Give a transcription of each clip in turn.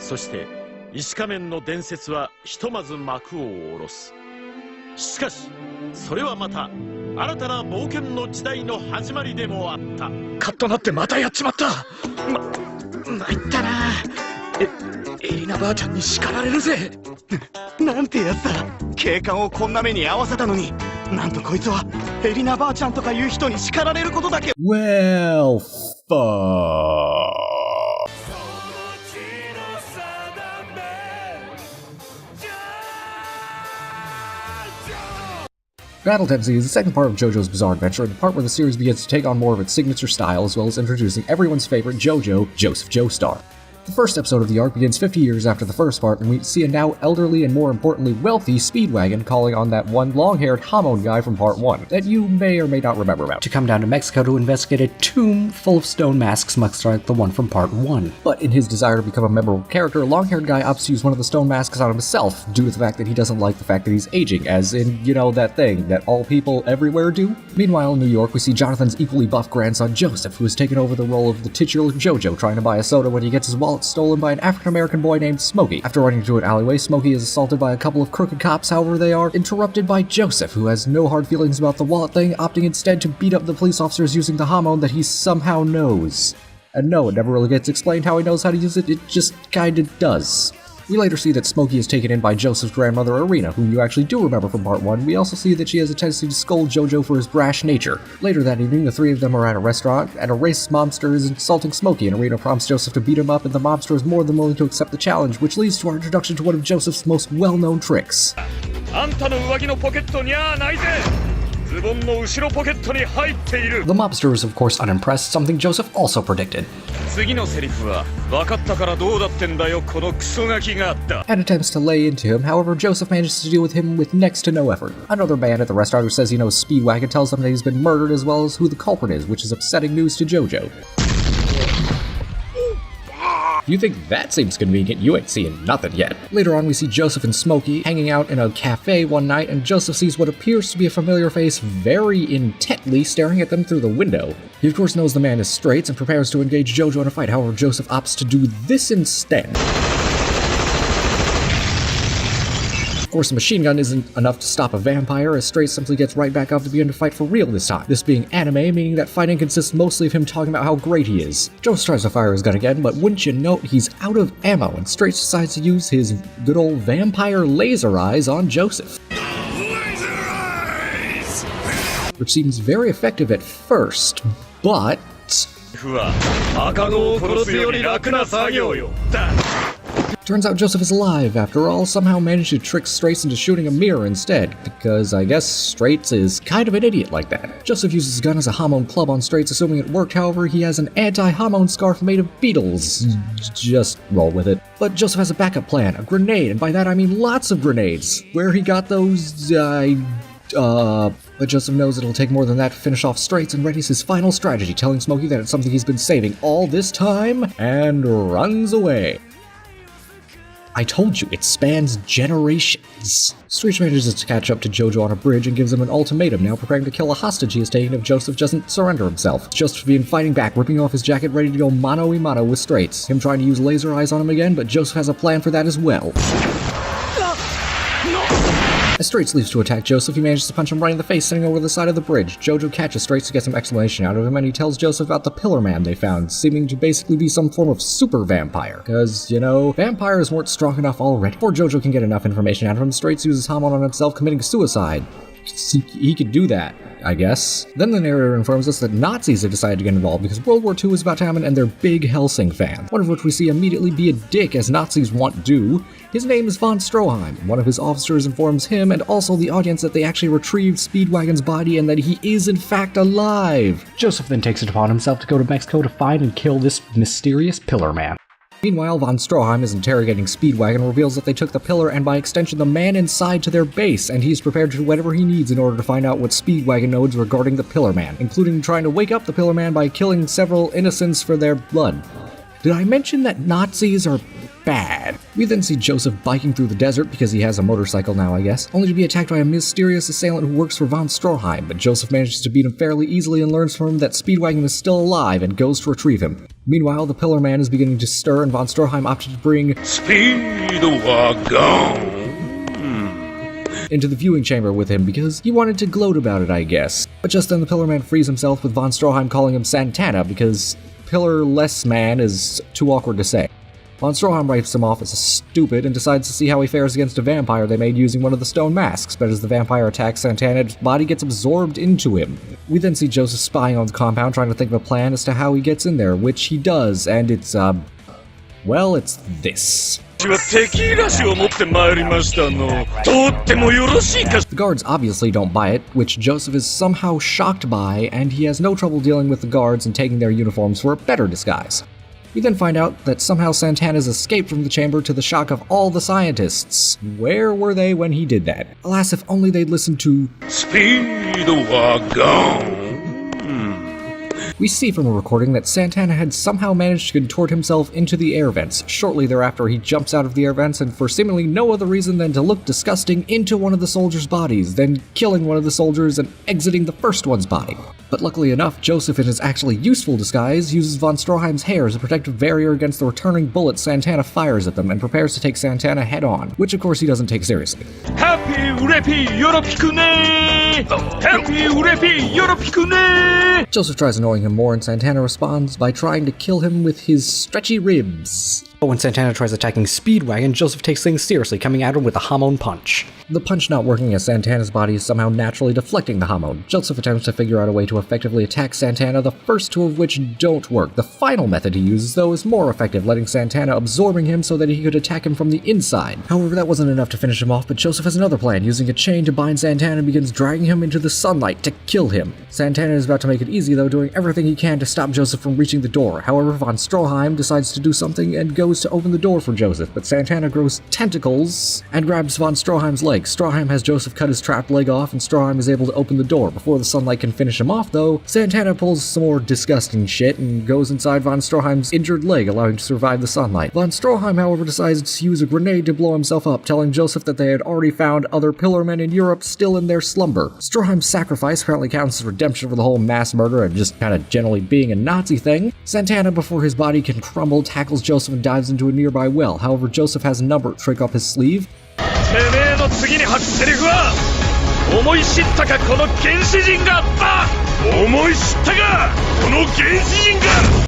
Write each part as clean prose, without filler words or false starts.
そして石仮面の伝説はひとまず幕を下ろす。しかしそれはまた新たな冒険の時代の始まりでもあった。カッとなってまたやっちまった。参ったな。エリナばあちゃんに叱られるぜ。なんてやつだ。警官をこんな目に遭わせたのに、なんとこいつはエリナばあちゃんとかいう人に叱られることだけ。Well, fuck. Battle Tennessee is the second part of JoJo's Bizarre Adventure, the part where the series begins to take on more of its signature style, as well as introducing everyone's favorite Jojo, Joseph Joestar. The first episode of the arc begins 50 years after the first part, and we see a now elderly and more importantly wealthy Speedwagon calling on that one long-haired Hamon guy from part 1 that you may or may not remember about, to come down to Mexico to investigate a tomb full of stone masks much like the one from part 1. But in his desire to become a memorable character, a long-haired guy opts to use one of the stone masks on himself due to the fact that he doesn't like the fact that he's aging, as in, you know, that thing that all people everywhere do. Meanwhile, in New York, we see Jonathan's equally buff grandson Joseph, who has taken over the role of the titular Jojo, trying to buy a soda when he gets his wallet stolen by an African-American boy named Smokey. After running into an alleyway, Smokey is assaulted by a couple of crooked cops, however they are interrupted by Joseph, who has no hard feelings about the wallet thing, opting instead to beat up the police officers using the Hamon that he somehow knows. And no, it never really gets explained how he knows how to use it, it just kinda does. We later see that Smokey is taken in by Joseph's grandmother Irina, whom you actually do remember from part 1. We also see that she has a tendency to scold Jojo for his brash nature. Later that evening, the three of them are at a restaurant, and a racist mobster is insulting Smokey, and Irina prompts Joseph to beat him up, and the mobster is more than willing to accept the challenge, which leads to our introduction to one of Joseph's most well-known tricks. The mobster is of course unimpressed, something Joseph also predicted, and attempts to lay into him. However, Joseph manages to deal with him with next to no effort. Another man at the restaurant who says he knows Speedwagon tells them that he's been murdered, as well as who the culprit is, which is upsetting news to Jojo. If you think that seems convenient, you ain't seeing nothing yet. Later on, we see Joseph and Smokey hanging out in a cafe one night, and Joseph sees what appears to be a familiar face very intently staring at them through the window. He of course knows the man is straight and prepares to engage Jojo in a fight, however Joseph opts to do this instead. Of course, a machine gun isn't enough to stop a vampire, as Straight simply gets right back up to begin to fight for real this time. This being anime, meaning that fighting consists mostly of him talking about how great he is. Joseph tries to fire his gun again, but wouldn't you note he's out of ammo, and Straight decides to use his good old vampire laser eyes on Joseph. Laser eyes! Which seems very effective at first, but... Turns out Joseph is alive, after all, somehow managed to trick Straits into shooting a mirror instead, because I guess Straits is kind of an idiot like that. Joseph uses his gun as a Hamon club on Straits, assuming it worked, however he has an anti-Hamon scarf made of beetles. Just roll with it. But Joseph has a backup plan, a grenade, and by that I mean lots of grenades. Where he got those, but Joseph knows it'll take more than that to finish off Straits and readies his final strategy, telling Smokey that it's something he's been saving all this time, and runs away. I told you, it spans generations. Street manages to catch up to Jojo on a bridge and gives him an ultimatum, now preparing to kill a hostage he has taken if Joseph doesn't surrender himself. Joseph begins fighting back, ripping off his jacket, ready to go mano-a-mano with Straits. Him trying to use laser eyes on him again, but Joseph has a plan for that as well. As Straits leaves to attack Joseph, he manages to punch him right in the face, sitting over the side of the bridge. Jojo catches Straits to get some explanation out of him, and he tells Joseph about the Pillar Man they found, seeming to basically be some form of super vampire. Cause, you know, vampires weren't strong enough already. Before Jojo can get enough information out of him, Straits uses Hamon on himself, committing suicide. He could do that, I guess. Then the narrator informs us that Nazis have decided to get involved because World War II is about to happen and they're big Helsing fans, one of which we see immediately be a dick, as Nazis want do. His name is von Stroheim. One of his officers informs him and also the audience that they actually retrieved Speedwagon's body and that he is in fact alive. Joseph then takes it upon himself to go to Mexico to find and kill this mysterious Pillar Man. Meanwhile, von Stroheim is interrogating Speedwagon and reveals that they took the pillar and by extension the man inside to their base, and he's prepared to do whatever he needs in order to find out what Speedwagon knows regarding the Pillar Man, including trying to wake up the Pillar Man by killing several innocents for their blood. Did I mention that Nazis are bad? We then see Joseph biking through the desert, because he has a motorcycle now I guess, only to be attacked by a mysterious assailant who works for von Stroheim, but Joseph manages to beat him fairly easily and learns from him that Speedwagon is still alive and goes to retrieve him. Meanwhile, the Pillar Man is beginning to stir, and von Stroheim opted to bring Speedwagon into the viewing chamber with him because he wanted to gloat about it, I guess. But just then the Pillar Man frees himself, with von Stroheim calling him Santana because Pillar-less man is too awkward to say. Von Stroheim writes him off as a stupid and decides to see how he fares against a vampire they made using one of the stone masks, but as the vampire attacks Santana, his body gets absorbed into him. We then see Joseph spying on the compound, trying to think of a plan as to how he gets in there, which he does, and it's, well, it's this. The guards obviously don't buy it, which Joseph is somehow shocked by, and he has no trouble dealing with the guards and taking their uniforms for a better disguise. We then find out that somehow Santana's escaped from the chamber to the shock of all the scientists. Where were they when he did that? Alas, if only they'd listened to Speedwagon. We see from a recording that Santana had somehow managed to contort himself into the air vents. Shortly thereafter, he jumps out of the air vents, and for seemingly no other reason than to look disgusting, into one of the soldiers' bodies, then killing one of the soldiers and exiting the first one's body. But luckily enough, Joseph, in his actually useful disguise, uses von Stroheim's hair as a protective barrier against the returning bullets Santana fires at them, and prepares to take Santana head-on, which of course he doesn't take seriously. Joseph tries annoying him more, and Santana responds by trying to kill him with his stretchy ribs. But when Santana tries attacking Speedwagon, Joseph takes things seriously, coming at him with a Hamon punch. The punch not working as Santana's body is somehow naturally deflecting the Hamon. Joseph attempts to figure out a way to effectively attack Santana, the first two of which don't work. The final method he uses, though, is more effective, letting Santana absorbing him so that he could attack him from the inside. However, that wasn't enough to finish him off, but Joseph has another plan, using a chain to bind Santana and begins dragging him into the sunlight to kill him. Santana is about to make it easy, though, doing everything he can to stop Joseph from reaching the door. However, von Stroheim decides to do something and goes to open the door for Joseph, but Santana grows tentacles and grabs von Stroheim's leg. Stroheim has Joseph cut his trapped leg off, and Stroheim is able to open the door. Before the sunlight can finish him off, though, Santana pulls some more disgusting shit and goes inside von Stroheim's injured leg, allowing him to survive the sunlight. Von Stroheim, however, decides to use a grenade to blow himself up, telling Joseph that they had already found other Pillarmen in Europe still in their slumber. Stroheim's sacrifice apparently counts as redemption for the whole mass murder and just kind of generally being a Nazi thing. Santana, before his body can crumble, tackles Joseph and dives into a nearby well. However, Joseph has a number trick up his sleeve.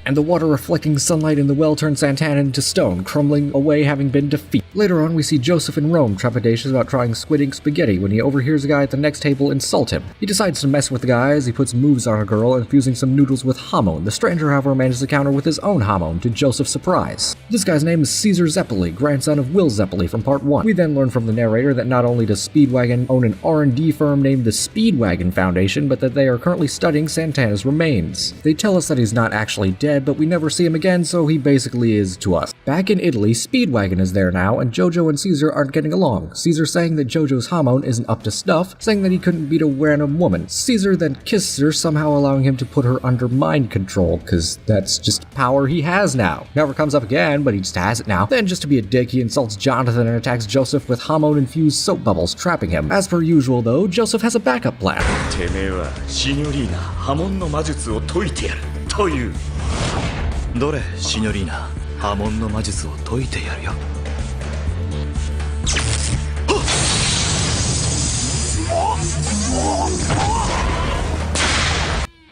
And the water reflecting sunlight in the well turns Santana into stone, crumbling away having been defeated. Later on, we see Joseph in Rome, trepidatious about trying squidding spaghetti when he overhears a guy at the next table insult him. He decides to mess with the guy as he puts moves on a girl, infusing some noodles with Hamon. The stranger, however, manages to counter with his own Hamon, to Joseph's surprise. This guy's name is Caesar Zeppeli, grandson of Will Zeppeli from Part 1. We then learn from the narrator that not only does Speedwagon own an R&D firm named the Speedwagon Foundation, but that they are currently studying Santana's remains. They tell us that he's not actually dead, but we never see him again, so he basically is to us. Back in Italy, Speedwagon is there now, and Jojo and Caesar aren't getting along. Caesar saying that Jojo's Hamon isn't up to snuff, saying that he couldn't beat a random woman. Caesar then kisses her, somehow allowing him to put her under mind control, cause that's just power he has now. Never comes up again, but he just has it now. Then, just to be a dick, he insults Jonathan and attacks Joseph with Hamon-infused soap bubbles, trapping him. As per usual, though, Joseph has a backup plan.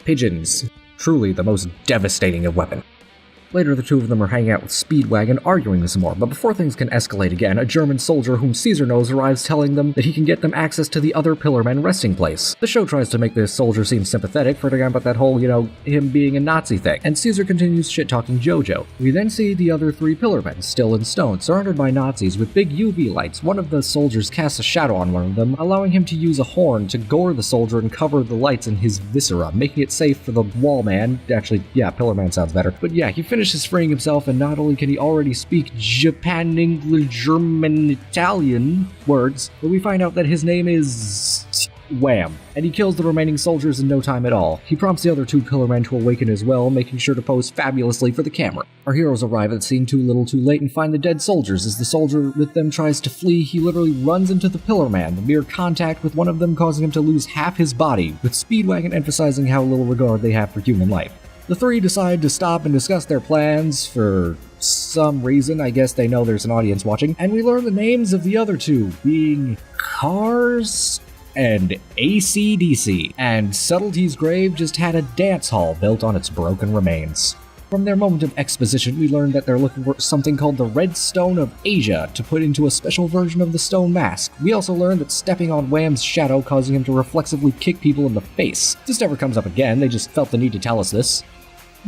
Pigeons. Truly the most devastating of weapons. Later, the two of them are hanging out with Speedwagon, arguing some more, but before things can escalate again, a German soldier whom Caesar knows arrives telling them that he can get them access to the other Pillarmen resting place. The show tries to make this soldier seem sympathetic, forgetting about that whole, him being a Nazi thing, and Caesar continues shit-talking Jojo. We then see the other three Pillarmen, still in stone, surrounded by Nazis with big UV lights. One of the soldiers casts a shadow on one of them, allowing him to use a horn to gore the soldier and cover the lights in his viscera, making it safe for the wall man. Actually, yeah, Pillarman sounds better. But yeah, he finishes freeing himself, and not only can he already speak Japan, English, German, Italian words, but we find out that his name is Wham, and he kills the remaining soldiers in no time at all. He prompts the other two Pillarmen to awaken as well, making sure to pose fabulously for the camera. Our heroes arrive at the scene too little too late and find the dead soldiers. As the soldier with them tries to flee, he literally runs into the Pillarman, the mere contact with one of them causing him to lose half his body, with Speedwagon emphasizing how little regard they have for human life. The three decide to stop and discuss their plans for some reason. I guess they know there's an audience watching, and we learn the names of the other two, being Cars and AC/DC, and Subtlety's grave just had a dance hall built on its broken remains. From their moment of exposition, we learn that they're looking for something called the Red Stone of Asia to put into a special version of the stone mask. We also learn that stepping on Wham's shadow causing him to reflexively kick people in the face. This never comes up again, they just felt the need to tell us this.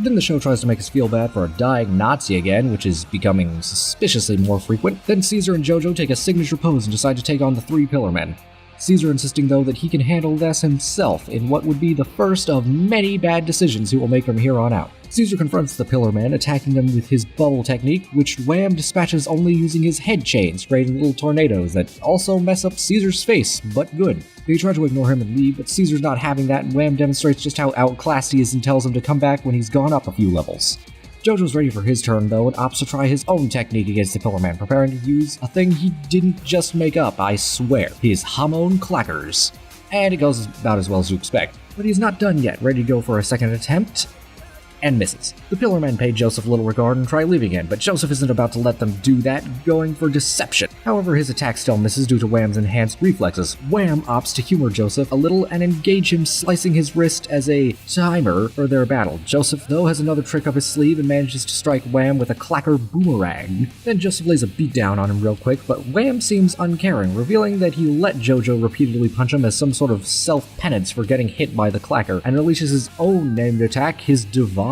Then the show tries to make us feel bad for a dying Nazi again, which is becoming suspiciously more frequent. Then Caesar and Jojo take a signature pose and decide to take on the three Pillar Men. Caesar insisting, though, that he can handle this himself in what would be the first of many bad decisions he will make from here on out. Caesar confronts the Pillar Men, attacking them with his bubble technique, which Wham dispatches only using his head chains, creating little tornadoes that also mess up Caesar's face, but good. They try to ignore him and leave, but Caesar's not having that, and Wham demonstrates just how outclassed he is and tells him to come back when he's gone up a few levels. Jojo's ready for his turn, though, and opts to try his own technique against the Pillar Man, preparing to use a thing he didn't just make up, I swear. His Hamon Clackers. And it goes about as well as you expect. But he's not done yet, ready to go for a second attempt, and misses. The Pillar Men pay Joseph little regard and try leaving him, but Joseph isn't about to let them do that, going for deception. However, his attack still misses due to Wham's enhanced reflexes. Wham opts to humor Joseph a little and engage him, slicing his wrist as a timer for their battle. Joseph, though, has another trick up his sleeve and manages to strike Wham with a clacker boomerang. Then Joseph lays a beatdown on him real quick, but Wham seems uncaring, revealing that he let Jojo repeatedly punch him as some sort of self-penance for getting hit by the clacker, and releases his own named attack, his Divine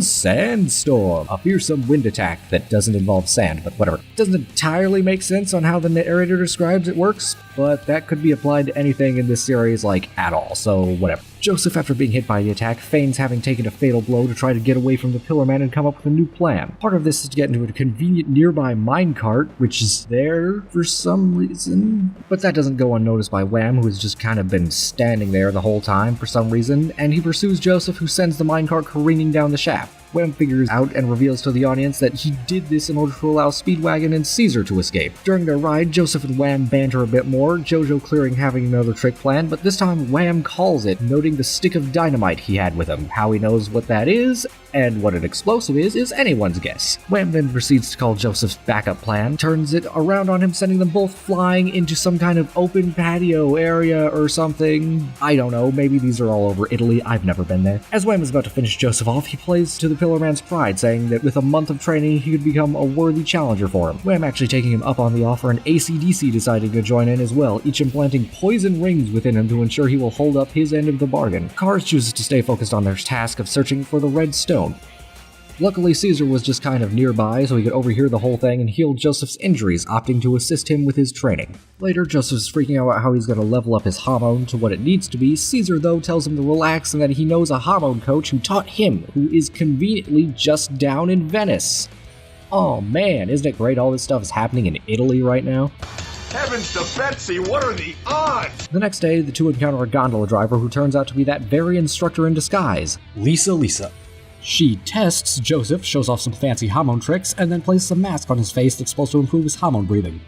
Sandstorm, a fearsome wind attack that doesn't involve sand, but whatever. Doesn't entirely make sense on how the narrator describes it works, but that could be applied to anything in this series, like, at all, so whatever. Joseph, after being hit by the attack, feigns having taken a fatal blow to try to get away from the Pillar Man and come up with a new plan. Part of this is to get into a convenient nearby minecart, which is there for some reason, but that doesn't go unnoticed by Wham, who has just kind of been standing there the whole time for some reason, and he pursues Joseph, who sends the minecart careening down the shaft. Wham figures out and reveals to the audience that he did this in order to allow Speedwagon and Caesar to escape. During their ride, Joseph and Wham banter a bit more, Jojo clearing having another trick planned, but this time Wham calls it, noting the stick of dynamite he had with him. How he knows what that is, and what an explosive is anyone's guess. Wham then proceeds to call Joseph's backup plan, turns it around on him, sending them both flying into some kind of open patio area or something. I don't know, maybe these are all over Italy, I've never been there. As Wham is about to finish Joseph off, he plays to the Pillar Man's pride, saying that with a month of training, he could become a worthy challenger for him. Wham actually taking him up on the offer, and AC/DC deciding to join in as well, each implanting poison rings within him to ensure he will hold up his end of the bargain. Cars chooses to stay focused on their task of searching for the Red Stone. Luckily, Caesar was just kind of nearby, so he could overhear the whole thing and heal Joseph's injuries, opting to assist him with his training. Later, Joseph's freaking out about how he's going to level up his Hamon to what it needs to be. Caesar, though, tells him to relax and that he knows a Hamon coach who taught him, who is conveniently just down in Venice. Oh man, isn't it great all this stuff is happening in Italy right now? Heavens to Betsy, what are the odds? The next day, the two encounter a gondola driver who turns out to be that very instructor in disguise, Lisa. She tests Joseph, shows off some fancy Hamon tricks, and then places a mask on his face that's supposed to improve his Hamon breathing.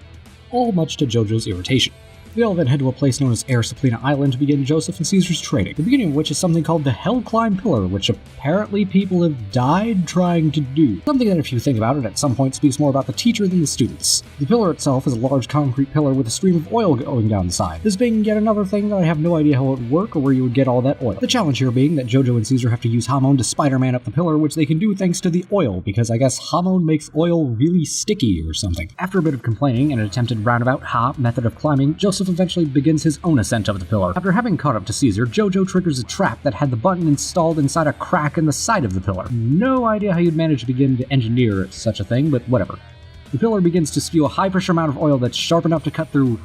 All much to Jojo's irritation. We all then head to a place known as Air Suplina Island to begin Joseph and Caesar's training, the beginning of which is something called the Hell Climb Pillar, which apparently people have died trying to do. Something that, if you think about it, at some point speaks more about the teacher than the students. The pillar itself is a large concrete pillar with a stream of oil going down the side. This being yet another thing that I have no idea how it would work or where you would get all that oil. The challenge here being that Jojo and Caesar have to use Hamon to Spider-Man up the pillar, which they can do thanks to the oil, because I guess Hamon makes oil really sticky or something. After a bit of complaining and an attempted roundabout method of climbing, Joseph eventually begins his own ascent of the pillar. After having caught up to Caesar, Jojo triggers a trap that had the button installed inside a crack in the side of the pillar. No idea how you'd manage to begin to engineer such a thing, but whatever. The pillar begins to spew a high-pressure amount of oil that's sharp enough to cut through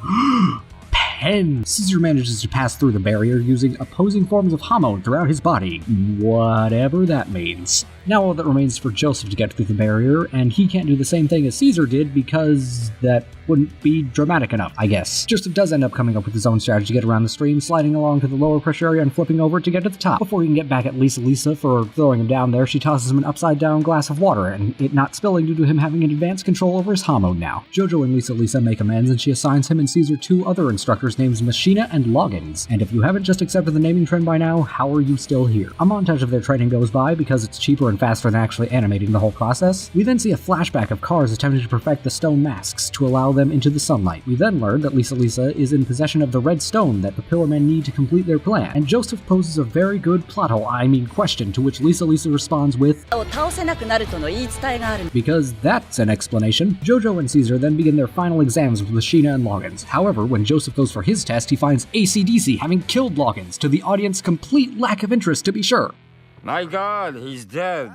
pen. Caesar manages to pass through the barrier using opposing forms of Hamon throughout his body, whatever that means. Now all that remains is for Joseph to get through the barrier, and he can't do the same thing as Caesar did because that wouldn't be dramatic enough, I guess. Joseph does end up coming up with his own strategy to get around the stream, sliding along to the lower pressure area and flipping over to get to the top. Before he can get back at Lisa for throwing him down there, she tosses him an upside-down glass of water, and it not spilling due to him having an advanced control over his Hamon now. Jojo and Lisa make amends, and she assigns him and Caesar 2 other instructors named Machina and Loggins. And if you haven't just accepted the naming trend by now, how are you still here? A montage of their training goes by because it's cheaper and faster than actually animating the whole process. We then see a flashback of Cars attempting to perfect the stone masks to allow them into the sunlight. We then learn that Lisa is in possession of the red stone that the Pillarmen need to complete their plan, and Joseph poses a very good question to which Lisa responds with, because that's an explanation. Jojo and Caesar then begin their final exams with Machina and Loggins. However, when Joseph goes for his test, he finds AC/DC having killed Loggins, to the audience's complete lack of interest, to be sure. My God, he's dead.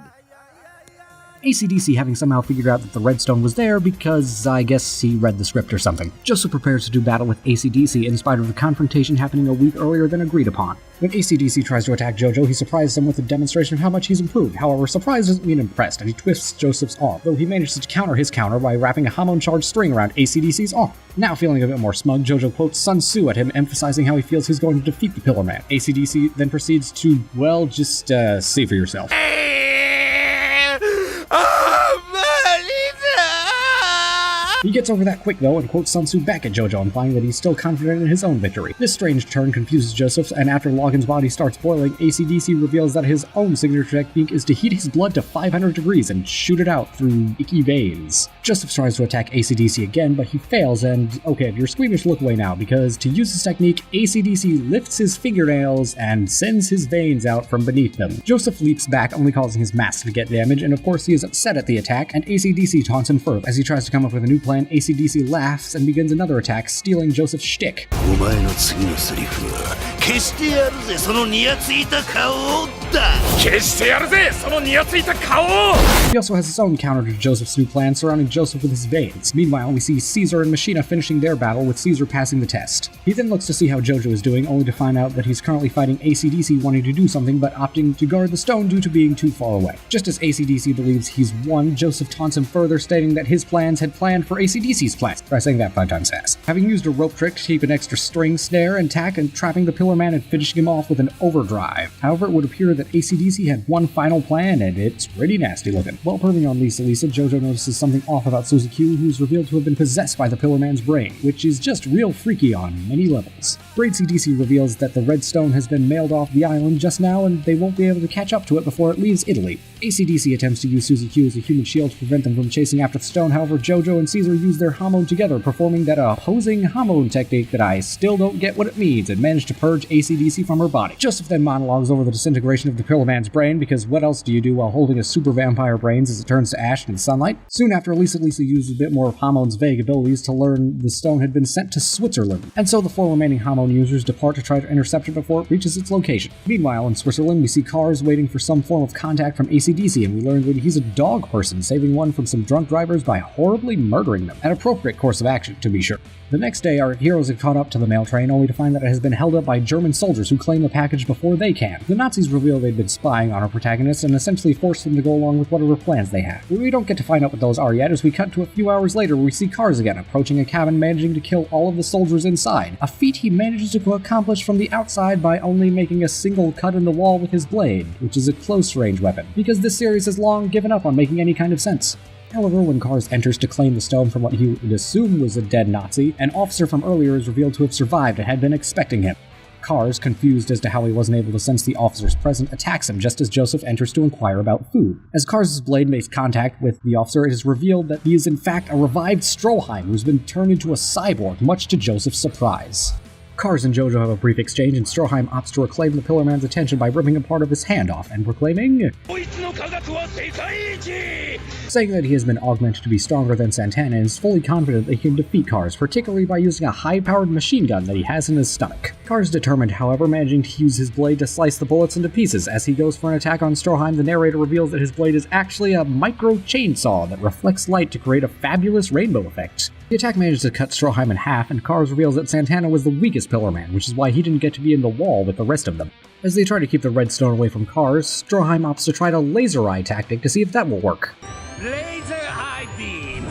AC/DC having somehow figured out that the redstone was there because I guess he read the script or something. Joseph prepares to do battle with AC/DC in spite of the confrontation happening a week earlier than agreed upon. When AC/DC tries to attack Jojo, he surprises him with a demonstration of how much he's improved. However, surprise doesn't mean impressed, and he twists Joseph's arm, though he manages to counter his counter by wrapping a Hamon-charged string around AC/DC's arm. Now feeling a bit more smug, Jojo quotes Sun Tzu at him, emphasizing how he feels he's going to defeat the Pillarman. AC/DC then proceeds to, well, just see for yourself. He gets over that quick though and quotes Sun Tzu back at Jojo, implying that he's still confident in his own victory. This strange turn confuses Joseph, and after Loggins' body starts boiling, AC/DC reveals that his own signature technique is to heat his blood to 500 degrees and shoot it out through icky veins. Joseph tries to attack AC/DC again, but he fails, and okay, if you're squeamish, look away now, because to use his technique, AC/DC lifts his fingernails and sends his veins out from beneath them. Joseph leaps back, only causing his mask to get damage, and of course he is upset at the attack, and AC/DC taunts him further. As he tries to come up with a new plan, AC/DC laughs and begins another attack, stealing Joseph's shtick. He also has his own counter to Joseph's new plan, surrounding Joseph with his veins. Meanwhile, we see Caesar and Machina finishing their battle, with Caesar passing the test. He then looks to see how Jojo is doing, only to find out that he's currently fighting AC/DC wanting to do something, but opting to guard the stone due to being too far away. Just as AC/DC believes he's won, Joseph taunts him further, stating that his plans had planned for AC/DC's plans. Try saying that 5 times fast. Having used a rope trick to keep an extra string, snare, and tack, and trapping the Pillarman and finishing him off with an overdrive. However, it would appear that AC/DC had one final plan, and it's pretty nasty looking. While perving on Lisa, Jojo notices something off about Suzuki, who's revealed to have been possessed by the Pillarman's brain, which is just real freaky on many levels. AC/DC reveals that the red stone has been mailed off the island just now, and they won't be able to catch up to it before it leaves Italy. AC/DC attempts to use Suzuki as a human shield to prevent them from chasing after the stone. However, Jojo and Caesar use their Hamon together, performing that opposing Hamon technique that I still don't get what it means, and manage to purge AC/DC from her body. Joseph then monologues over the disintegration of the Pillarman's brain, because what else do you do while holding a super vampire brains as it turns to ash in the sunlight? Soon after, Lisa uses a bit more of Hamon's vague abilities to learn the stone had been sent to Switzerland, and so the 4 remaining Hamon users depart to try to intercept it before it reaches its location. Meanwhile, in Switzerland, we see Cars waiting for some form of contact from AC/DC, and we learn that he's a dog person, saving one from some drunk drivers by horribly murdering them. An appropriate course of action, to be sure. The next day, our heroes have caught up to the mail train, only to find that it has been held up by German soldiers who claim the package before they can. The Nazis reveal they've been spying on our protagonists and essentially force them to go along with whatever plans they have. We don't get to find out what those are yet, as we cut to a few hours later where we see Cars again, approaching a cabin, managing to kill all of the soldiers inside. A feat he manages to accomplish from the outside by only making a single cut in the wall with his blade, which is a close-range weapon, because this series has long given up on making any kind of sense. However, when Cars enters to claim the stone from what he would assume was a dead Nazi, an officer from earlier is revealed to have survived and had been expecting him. Cars, confused as to how he wasn't able to sense the officer's presence, attacks him just as Joseph enters to inquire about food. As Cars' blade makes contact with the officer, it is revealed that he is in fact a revived Stroheim who's been turned into a cyborg, much to Joseph's surprise. Cars and Jojo have a brief exchange, and Stroheim opts to reclaim the Pillarman's attention by ripping a part of his hand off and proclaiming, saying that he has been augmented to be stronger than Santana and is fully confident that he can defeat Cars, particularly by using a high-powered machine gun that he has in his stomach. Cars is determined, however, managing to use his blade to slice the bullets into pieces. As he goes for an attack on Stroheim, the narrator reveals that his blade is actually a micro chainsaw that reflects light to create a fabulous rainbow effect. The attack manages to cut Stroheim in half, and Cars reveals that Santana was the weakest Pillarman, which is why he didn't get to be in the wall with the rest of them. As they try to keep the red stone away from Cars, Stroheim opts to try a laser eye tactic to see if that will work. Laser eye beam!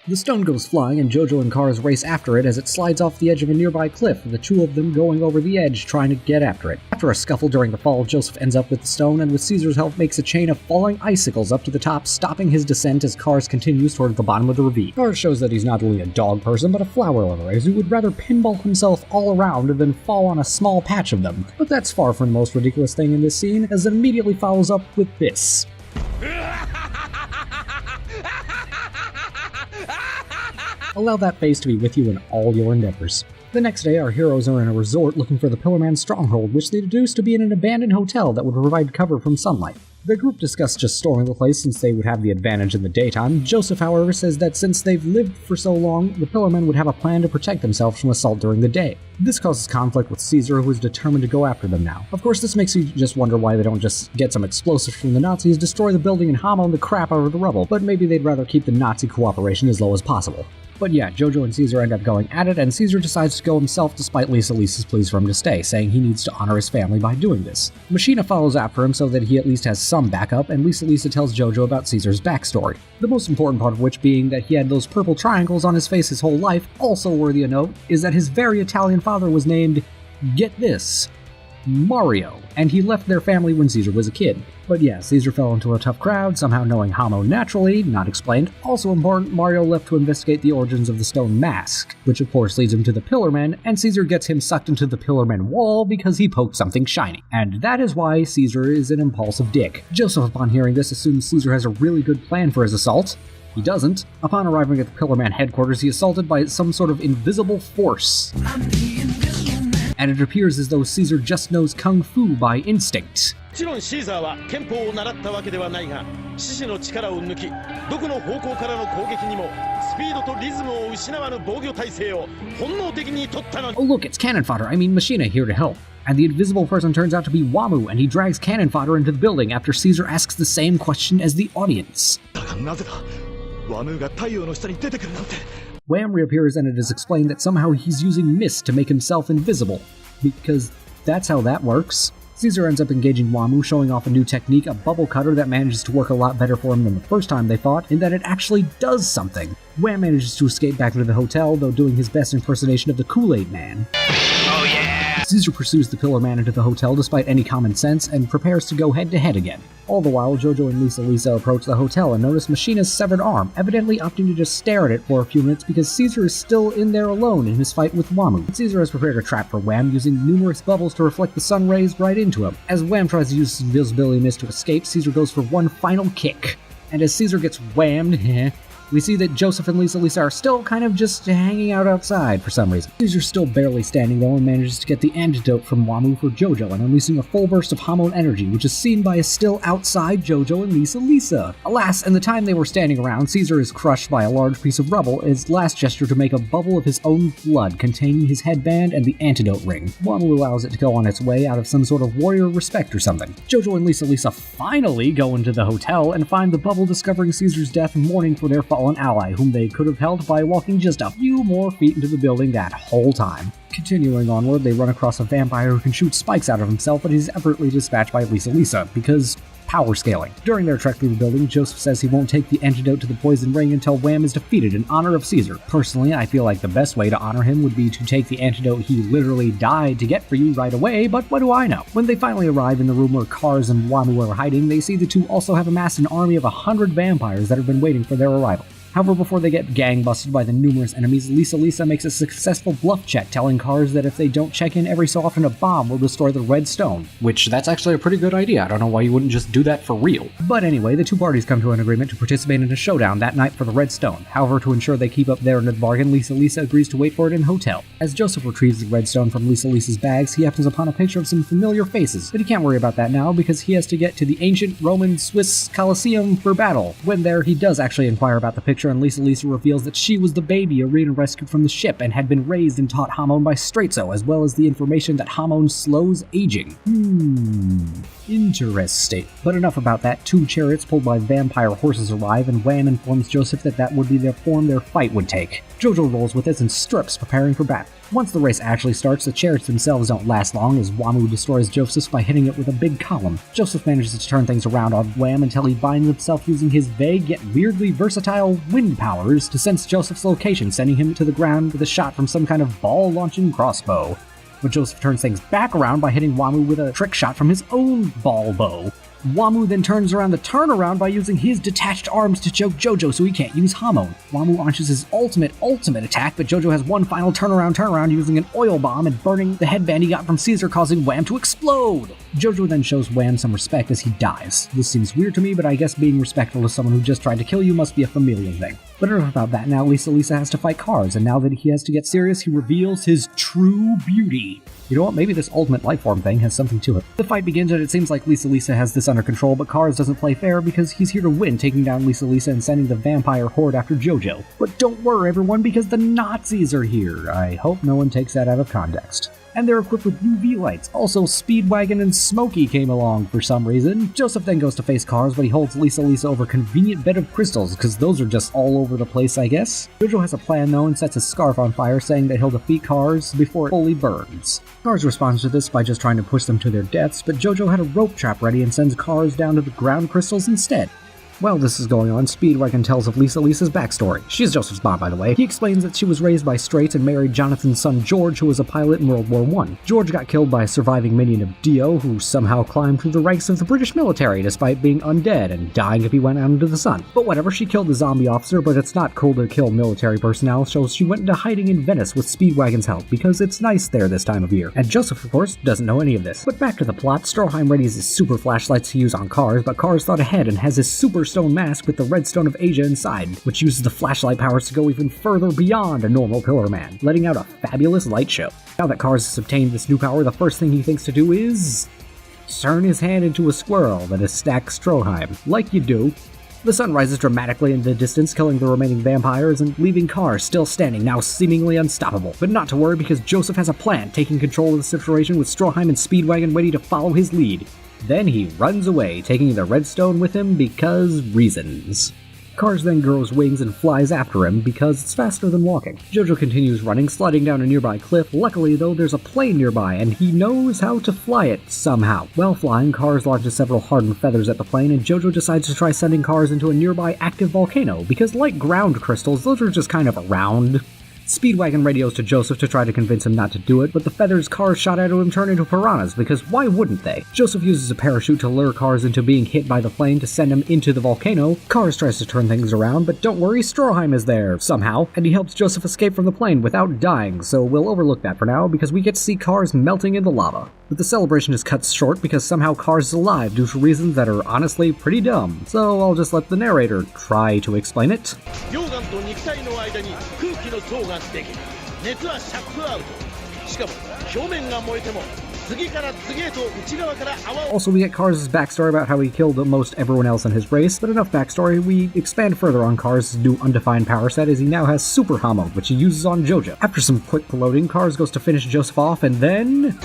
The stone goes flying and Jojo and Cars race after it as it slides off the edge of a nearby cliff, with the two of them going over the edge trying to get after it. After a scuffle during the fall, Joseph ends up with the stone and with Caesar's help makes a chain of falling icicles up to the top, stopping his descent as Cars continues toward the bottom of the ravine. Cars shows that he's not only a dog person but a flower lover, as he would rather pinball himself all around than fall on a small patch of them. But that's far from the most ridiculous thing in this scene, as it immediately follows up with this. Allow that face to be with you in all your endeavors. The next day, our heroes are in a resort looking for the Pillarman's stronghold, which they deduce to be in an abandoned hotel that would provide cover from sunlight. The group discuss just storming the place since they would have the advantage in the daytime. Joseph, however, says that since they've lived for so long, the Pillarmen would have a plan to protect themselves from assault during the day. This causes conflict with Caesar, who is determined to go after them now. Of course, this makes you just wonder why they don't just get some explosives from the Nazis, destroy the building, and hammer the crap out of the rubble, but maybe they'd rather keep the Nazi cooperation as low as possible. But yeah, Jojo and Caesar end up going at it, and Caesar decides to go himself despite Lisa's pleas for him to stay, saying he needs to honor his family by doing this. Machina follows after him so that he at least has some backup, and Lisa tells Jojo about Caesar's backstory. The most important part of which being that he had those purple triangles on his face his whole life. Also worthy of note is that his very Italian father was named, get this, Mario, and he left their family when Caesar was a kid. But yeah, Caesar fell into a tough crowd, somehow knowing Hamo naturally, not explained. Also important, Mario left to investigate the origins of the stone mask, which of course leads him to the Pillarmen, and Caesar gets him sucked into the Pillarmen wall because he poked something shiny. And that is why Caesar is an impulsive dick. Joseph, upon hearing this, assumes Caesar has a really good plan for his assault. He doesn't. Upon arriving at the Pillarman headquarters, he is assaulted by some sort of invisible force. And it appears as though Caesar just knows Kung Fu by instinct. もちろんシーザーは憲法を習ったわけではないが、獅子の力を抜き、どこの方向からの攻撃にもスピードとリズムを失わぬ防御体制を本能的に取ったの。Oh look, it's cannon fodder. I mean Machina here to help. And the invisible person turns out to be Wamu, and he drags cannon fodder into the building after Caesar asks the same question as the audience. だがなぜだ、ワムが太陽の下に出てくるなんて。Wham reappears and it is explained that somehow he's using mist to make himself invisible, because that's how that works. Caesar ends up engaging Wamu, showing off a new technique, a bubble cutter that manages to work a lot better for him than the first time they fought, in that it actually does something. Wham manages to escape back into the hotel, though doing his best impersonation of the Kool-Aid Man. Oh yeah! Caesar pursues the Pillarman into the hotel despite any common sense, and prepares to go head-to-head again. All the while, Jojo and Lisa approach the hotel and notice Machina's severed arm, evidently opting to just stare at it for a few minutes because Caesar is still in there alone in his fight with Wamu. Caesar has prepared a trap for Wham, using numerous bubbles to reflect the sun rays right into him. As Wham tries to use his invisibility mist to escape, Caesar goes for one final kick. And as Caesar gets whammed, we see that Joseph and Lisa are still kind of just hanging out outside for some reason. Caesar's still barely standing though and manages to get the antidote from Wamu for Jojo and unleashing a full burst of Hamon energy, which is seen by a still outside Jojo and Lisa. Alas, in the time they were standing around, Caesar is crushed by a large piece of rubble, his last gesture to make a bubble of his own blood containing his headband and the antidote ring. Wamu allows it to go on its way out of some sort of warrior respect or something. Jojo and Lisa finally go into the hotel and find the bubble discovering Caesar's death and mourning for their fallen ally, whom they could have helped by walking just a few more feet into the building that whole time. Continuing onward, they run across a vampire who can shoot spikes out of himself, but he's effortlessly dispatched by Lisa, because power scaling. During their trek through the building, Joseph says he won't take the antidote to the poison ring until Wham is defeated in honor of Caesar. Personally, I feel like the best way to honor him would be to take the antidote he literally died to get for you right away, but what do I know? When they finally arrive in the room where Cars and Wamu are hiding, they see the two also have amassed an army of 100 vampires that have been waiting for their arrival. However, before they get gang-busted by the numerous enemies, Lisa makes a successful bluff check telling Cars that if they don't check in every so often, a bomb will destroy the red stone. Which, that's actually a pretty good idea. I don't know why you wouldn't just do that for real. But anyway, the two parties come to an agreement to participate in a showdown that night for the red stone. However, to ensure they keep up their end of the bargain, Lisa agrees to wait for it in a hotel. As Joseph retrieves the red stone from Lisa's bags, he happens upon a picture of some familiar faces, but he can't worry about that now because he has to get to the ancient Roman Swiss Colosseum for battle. When there, he does actually inquire about the picture, and Lisa reveals that she was the baby Arena rescued from the ship and had been raised and taught Hamon by Straizo, as well as the information that Hamon slows aging. Interesting. But enough about that. Two chariots pulled by vampire horses arrive, and Wham informs Joseph that would be the form their fight would take. Jojo rolls with this and strips, preparing for battle. Once the race actually starts, the chariots themselves don't last long as Wamu destroys Joseph by hitting it with a big column. Joseph manages to turn things around on Wham until he binds himself using his vague yet weirdly versatile wind powers to sense Joseph's location, sending him to the ground with a shot from some kind of ball-launching crossbow. But Joseph turns things back around by hitting Wamu with a trick shot from his own ball bow. Wamu then turns around the turnaround by using his detached arms to choke Jojo so he can't use Hamon. Wamu launches his ultimate attack, but Jojo has one final turnaround using an oil bomb and burning the headband he got from Caesar, causing Wham to explode. Jojo then shows Wham some respect as he dies. This seems weird to me, but I guess being respectful to someone who just tried to kill you must be a familiar thing. But enough about that, now Lisa has to fight Cars, and now that he has to get serious, he reveals his true beauty. You know what, maybe this ultimate lifeform thing has something to it. The fight begins and it seems like Lisa has this under control, but Cars doesn't play fair because he's here to win, taking down Lisa and sending the vampire horde after Jojo. But don't worry everyone, because the Nazis are here. I hope no one takes that out of context. And they're equipped with UV lights. Also, Speedwagon and Smokey came along for some reason. Joseph then goes to face Cars, but he holds Lisa over a convenient bed of crystals, because those are just all over the place, I guess. Jojo has a plan though and sets his scarf on fire, saying that he'll defeat Cars before it fully burns. Cars responds to this by just trying to push them to their deaths, but Jojo had a rope trap ready and sends Cars down to the ground crystals instead. While this is going on, Speedwagon tells of Lisa's backstory. She's Joseph's mom, by the way. He explains that she was raised by straights and married Jonathan's son George, who was a pilot in World War I. George got killed by a surviving minion of Dio, who somehow climbed through the ranks of the British military despite being undead and dying if he went out into the sun. But whatever, she killed the zombie officer, but it's not cool to kill military personnel, so she went into hiding in Venice with Speedwagon's help, because it's nice there this time of year. And Joseph, of course, doesn't know any of this. But back to the plot, Stroheim readies his super flashlights to use on Cars, but Cars thought ahead and has his super stone mask with the red stone of Asia inside, which uses the flashlight powers to go even further beyond a normal Pillar Man, letting out a fabulous light show. Now that Cars has obtained this new power, the first thing he thinks to do is turn his hand into a squirrel that attacks Stroheim, like you do. The sun rises dramatically in the distance, killing the remaining vampires and leaving Cars still standing, now seemingly unstoppable. But not to worry, because Joseph has a plan, taking control of the situation with Stroheim and Speedwagon ready to follow his lead. Then he runs away, taking the redstone with him because reasons. Cars then grows wings and flies after him because it's faster than walking. Jojo continues running, sliding down a nearby cliff. Luckily though, there's a plane nearby and he knows how to fly it somehow. While flying, Cars launches several hardened feathers at the plane and Jojo decides to try sending Cars into a nearby active volcano because like ground crystals, those are just kind of around. Speedwagon radios to Joseph to try to convince him not to do it, but the feathers Cars shot at him turn into piranhas, because why wouldn't they? Joseph uses a parachute to lure Cars into being hit by the plane to send him into the volcano. Cars tries to turn things around, but don't worry, Stroheim is there, somehow, and he helps Joseph escape from the plane without dying, so we'll overlook that for now, because we get to see Cars melting in the lava. But the celebration is cut short because somehow Cars is alive due to reasons that are honestly pretty dumb, so I'll just let the narrator try to explain it. 層ができる。熱はシャットアウト。しかも表面が燃えても次から次へと内側から泡を。Also, we get Cars' backstory about how he killed most everyone else in his race, but enough backstory, we expand further on Cars' new undefined power set as he now has Super Hamon, which he uses on Jojo. After some quick loading, Cars goes to finish Joseph off, and then...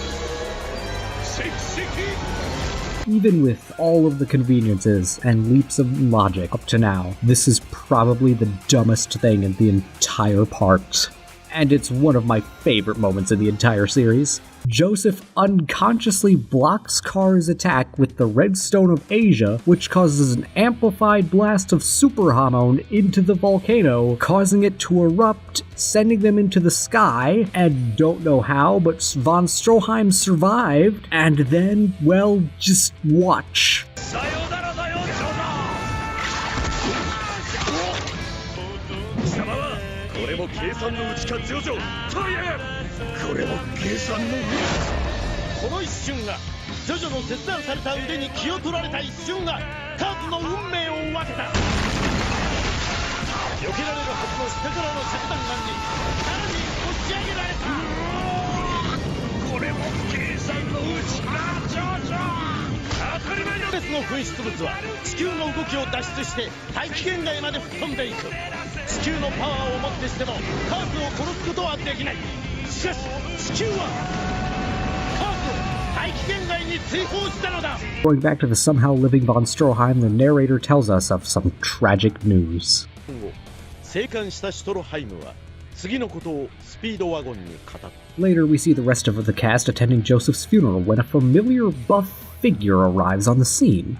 Even with all of the conveniences and leaps of logic up to now, this is probably the dumbest thing in the entire part. And it's one of my favorite moments in the entire series. Joseph unconsciously blocks Cars' attack with the Red Stone of Asia, which causes an amplified blast of Super Hamon into the volcano, causing it to erupt, sending them into the sky, and don't know how, but von Stroheim survived, and then, well, just watch. Going back to the somehow living von Stroheim, the narrator tells us of some tragic news. 生還したシュトロハイムは次のことをスピードワゴンに語った。 Later, we see the rest of the cast attending Joseph's funeral when a familiar buff figure arrives on the scene.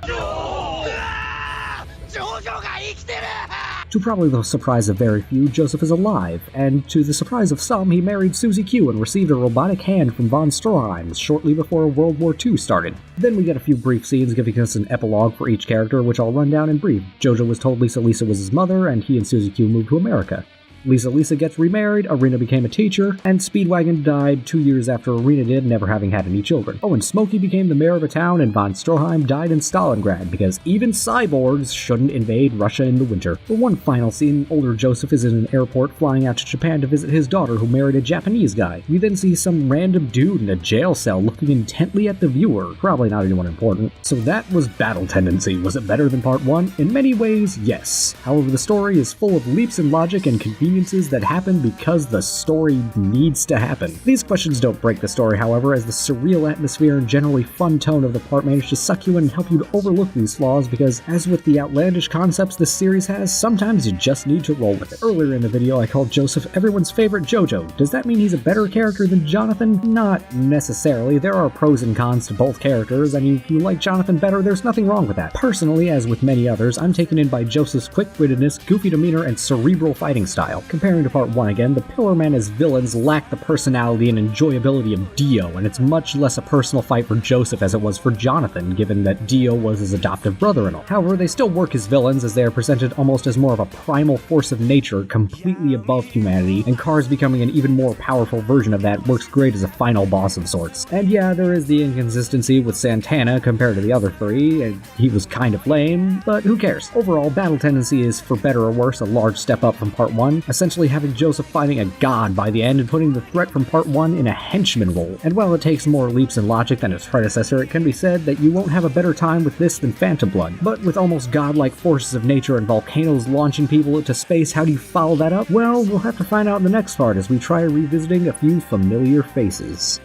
To probably the surprise of very few, Joseph is alive, and to the surprise of some, he married Susie Q and received a robotic hand from von Stroheim shortly before World War II started. Then we get a few brief scenes giving us an epilogue for each character, which I'll run down in brief. Jojo was told Lisa was his mother, and he and Susie Q moved to America. Lisa gets remarried, Arena became a teacher, and Speedwagon died 2 years after Arena did, never having had any children. Oh, and Smokey became the mayor of a town, and von Stroheim died in Stalingrad, because even cyborgs shouldn't invade Russia in the winter. For one final scene, older Joseph is in an airport flying out to Japan to visit his daughter who married a Japanese guy. We then see some random dude in a jail cell looking intently at the viewer, probably not anyone important. So that was Battle Tendency. Was it better than Part 1? In many ways, yes. However, the story is full of leaps in logic and conveniences that happen because the story needs to happen. These questions don't break the story, however, as the surreal atmosphere and generally fun tone of the part manage to suck you in and help you to overlook these flaws because, as with the outlandish concepts this series has, sometimes you just need to roll with it. Earlier in the video, I called Joseph everyone's favorite Jojo. Does that mean he's a better character than Jonathan? Not necessarily. There are pros and cons to both characters, and if you like Jonathan better, there's nothing wrong with that. Personally, as with many others, I'm taken in by Joseph's quick-wittedness, goofy demeanor, and cerebral fighting style. Comparing to Part 1 again, the Pillarmen as villains lack the personality and enjoyability of Dio, and it's much less a personal fight for Joseph as it was for Jonathan, given that Dio was his adoptive brother and all. However, they still work as villains as they are presented almost as more of a primal force of nature, completely above humanity, and Cars becoming an even more powerful version of that works great as a final boss of sorts. And yeah, there is the inconsistency with Santana compared to the other three, and he was kind of lame, but who cares? Overall, Battle Tendency is, for better or worse, a large step up from Part 1, essentially having Joseph fighting a god by the end and putting the threat from Part 1 in a henchman role. And while it takes more leaps in logic than its predecessor, it can be said that you won't have a better time with this than Phantom Blood. But with almost godlike forces of nature and volcanoes launching people into space, how do you follow that up? Well, we'll have to find out in the next part as we try revisiting a few familiar faces.